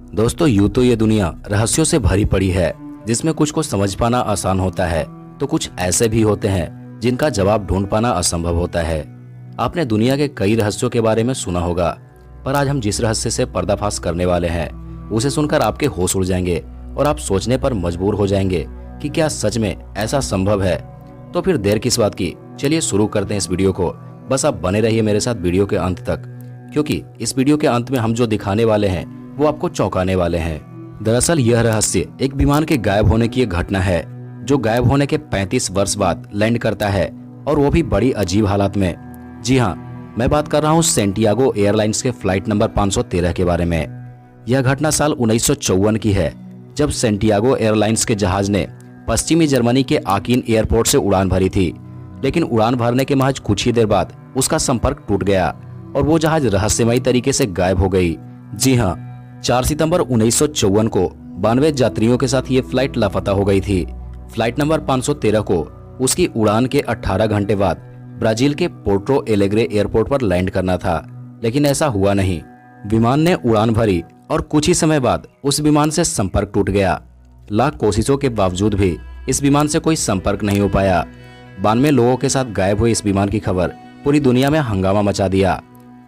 दोस्तों, यूं तो ये दुनिया रहस्यों से भरी पड़ी है, जिसमें कुछ को समझ पाना आसान होता है तो कुछ ऐसे भी होते हैं जिनका जवाब ढूंढ पाना असंभव होता है। आपने दुनिया के कई रहस्यों के बारे में सुना होगा, पर आज हम जिस रहस्य से पर्दाफाश करने वाले हैं उसे सुनकर आपके होश उड़ जाएंगे और आप सोचने पर मजबूर हो जाएंगे कि क्या सच में ऐसा संभव है। तो फिर देर किस बात की, चलिए शुरू करते हैं इस वीडियो को। बस आप बने रहिए मेरे साथ वीडियो के अंत तक, क्योंकि इस वीडियो के अंत में हम जो दिखाने वाले हैं वो आपको चौंकाने वाले हैं। दरअसल यह रहस्य एक विमान के गायब होने की एक घटना है, जो गायब होने के 35 वर्ष बाद लैंड करता है, और वो भी बड़ी अजीब हालात में। जी हाँ, मैं बात कर रहा हूँ सेंटियागो एयरलाइंस के फ्लाइट नंबर 513 के बारे में। यह घटना साल 1954 की है, जब सेंटियागो एयरलाइंस के जहाज ने पश्चिमी जर्मनी के आकिन एयरपोर्ट से उड़ान भरी थी। लेकिन उड़ान भरने के महज कुछ ही देर बाद उसका संपर्क टूट गया और वो जहाज रहस्यमयी तरीके से गायब हो गई। जी हाँ, 4 सितंबर 1954 को 92 यात्रियों के साथ ये फ्लाइट लापता हो गई थी। फ्लाइट नंबर 513 को उसकी उड़ान के 18 घंटे बाद ब्राजील के पोर्टो एलेग्रे एयरपोर्ट पर लैंड करना था, लेकिन ऐसा हुआ नहीं। विमान ने उड़ान भरी और कुछ ही समय बाद उस विमान से संपर्क टूट गया। लाख कोशिशों के बावजूद भी इस विमान से कोई संपर्क नहीं हो पाया। 92 लोगों के साथ गायब हुए इस विमान की खबर पूरी दुनिया में हंगामा मचा दिया।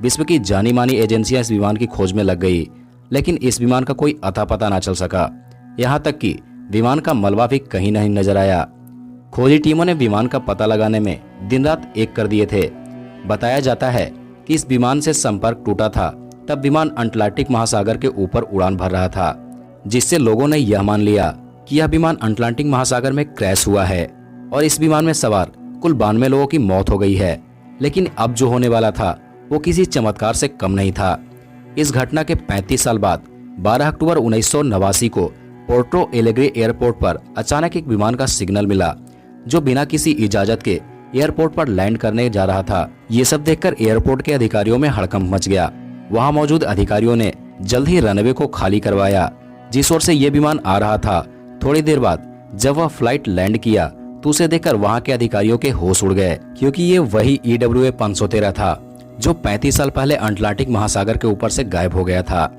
विश्व की जानी मानी एजेंसियां इस विमान की खोज में लग गई, लेकिन इस विमान का कोई अता पता ना चल सका। यहाँ तक कि विमान का मलबा भी कहीं नहीं नजर आया। खोजी टीमों ने विमान का पता लगाने में दिन रात एक कर दिए थे। बताया जाता है कि इस विमान से संपर्क टूटा था तब विमान अटलांटिक महासागर के ऊपर उड़ान भर रहा था, जिससे लोगों ने यह मान लिया कि यह विमान अटलांटिक महासागर में क्रैश हुआ है और इस विमान में सवार कुल 92 लोगों की मौत हो गई है। लेकिन अब जो होने वाला था वो किसी चमत्कार से कम नहीं था। इस घटना के 35 साल बाद 12 अक्टूबर 1989 को पोर्टो एलेग्रे एयरपोर्ट पर अचानक एक विमान का सिग्नल मिला, जो बिना किसी इजाजत के एयरपोर्ट पर लैंड करने जा रहा था। ये सब देखकर एयरपोर्ट के अधिकारियों में हड़कंप मच गया। वहां मौजूद अधिकारियों ने जल्द ही रनवे को खाली करवाया जिस ओर से ये विमान आ रहा था। थोड़ी देर बाद जब वह फ्लाइट लैंड किया तो उसे देखकर वहां के अधिकारियों के होश उड़ गए, क्योंकि ये वही EWA 513 था जो 35 साल पहले अटलांटिक महासागर के ऊपर से गायब हो गया था।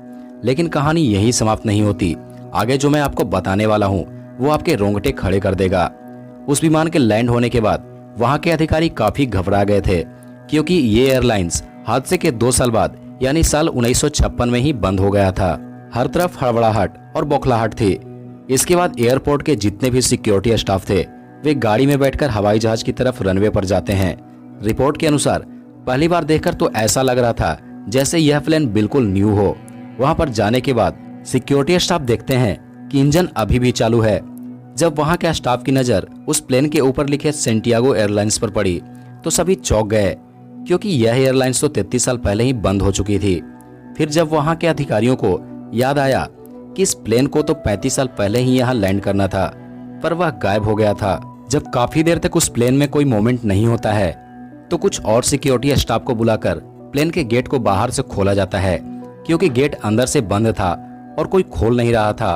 लेकिन कहानी यही समाप्त नहीं होती। आगे जो मैं आपको बताने वाला हूँ वो आपके रोंगटे खड़े कर देगा। उस विमान के लैंड होने के बाद वहां के अधिकारी काफी घबरा गए थे, क्योंकि ये एयरलाइंस हादसे के 2 साल बाद यानी साल 1956 में ही बंद हो गया था। हर तरफ हड़बड़ाहट और बौखलाहट थी। इसके बाद एयरपोर्ट के जितने भी सिक्योरिटी स्टाफ थे वे गाड़ी में बैठकर हवाई जहाज की तरफ रनवे पर जाते हैं। रिपोर्ट के अनुसार पहली बार देखकर तो ऐसा लग रहा था जैसे यह प्लेन बिल्कुल न्यू हो। वहां पर जाने के बाद सिक्योरिटी स्टाफ देखते हैं कि इंजन अभी भी चालू है। जब वहां के स्टाफ की नजर उस प्लेन के ऊपर लिखे सेंटियागो एयरलाइंस पर पड़ी तो सभी चौंक गए, क्योंकि यह एयरलाइंस तो 33 साल पहले ही बंद हो चुकी थी। फिर जब वहां के अधिकारियों को याद आया कि इस प्लेन को तो 35 साल पहले ही यहाँ लैंड करना था, पर वह गायब हो गया था। जब काफी देर तक उस प्लेन में कोई मूवमेंट नहीं होता है तो कुछ और सिक्योरिटी स्टाफ को बुलाकर प्लेन के गेट को बाहर से खोला जाता है, क्योंकि गेट अंदर से बंद था और कोई खोल नहीं रहा था।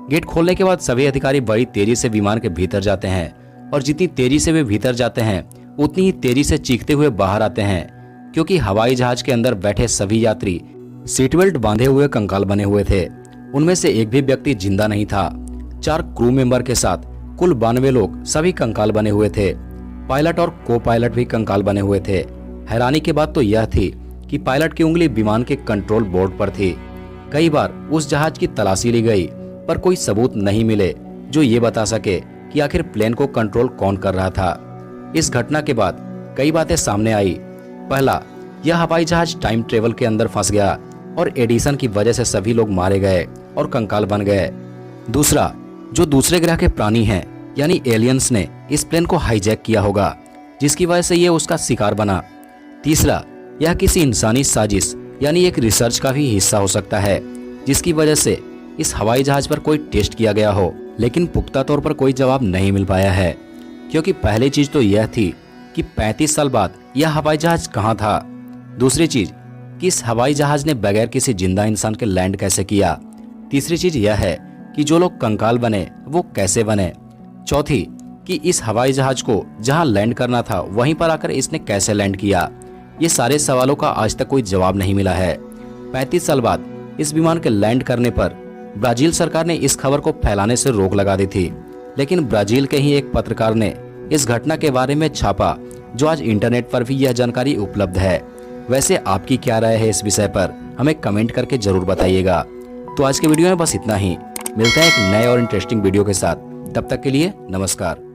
गेट खोलने के बाद सभी अधिकारी बड़ी तेजी से विमान के भीतर जाते हैं, और जितनी तेजी से वे भीतर जाते हैं उतनी ही तेजी से चीखते हुए बाहर आते हैं, क्योंकि हवाई जहाज के अंदर बैठे सभी यात्री सीट बेल्ट बांधे हुए कंकाल बने हुए थे। उनमें से एक भी व्यक्ति जिंदा नहीं था। 4 क्रू मेंबर के साथ कुल 92 लोग सभी कंकाल बने हुए थे। पायलट और को पायलट भी कंकाल बने हुए थे। हैरानी की बात तो यह थी कि पायलट की उंगली विमान के कंट्रोल बोर्ड पर थी। कई बार उस जहाज की तलाशी ली गई, पर कोई सबूत नहीं मिले जो ये बता सके कि आखिर प्लेन को कंट्रोल कौन कर रहा था। इस घटना के बाद कई बातें सामने आई। पहला, यह हवाई जहाज टाइम ट्रेवल के अंदर फंस गया और एडिशन की वजह से सभी लोग मारे गए और कंकाल बन गए। दूसरा, जो दूसरे ग्रह के प्राणी हैं यानी एलियंस ने इस प्लेन को हाईजैक किया होगा, जिसकी वजह से ये उसका शिकार बना। तीसरा, यह किसी इंसानी साजिश यानी एक रिसर्च का भी हिस्सा हो सकता है, जिसकी वजह से इस हवाई जहाज पर कोई टेस्ट किया गया हो, लेकिन पुख्ता तौर पर कोई जवाब नहीं मिल पाया है। क्योंकि पहली चीज तो यह थी कि 35 साल बाद यह हवाई जहाज कहाँ था। दूसरी चीज कि इस हवाई जहाज ने बगैर किसी जिंदा इंसान के लैंड कैसे किया। तीसरी चीज यह है कि जो लोग कंकाल बने वो कैसे बने। चौथी कि इस हवाई जहाज को जहां लैंड करना था वहीं पर आकर इसने कैसे लैंड किया। ये सारे सवालों का आज तक कोई जवाब नहीं मिला है। 35 साल बाद इस विमान के लैंड करने पर ब्राजील सरकार ने इस खबर को फैलाने से रोक लगा दी थी, लेकिन ब्राजील के ही एक पत्रकार ने इस घटना के बारे में छापा, जो आज इंटरनेट पर भी यह जानकारी उपलब्ध है। वैसे आपकी क्या राय है इस विषय पर, हमें कमेंट करके जरूर बताइएगा। तो आज के वीडियो में बस इतना ही। मिलते हैं एक नए और इंटरेस्टिंग वीडियो के साथ। तब तक के लिए नमस्कार।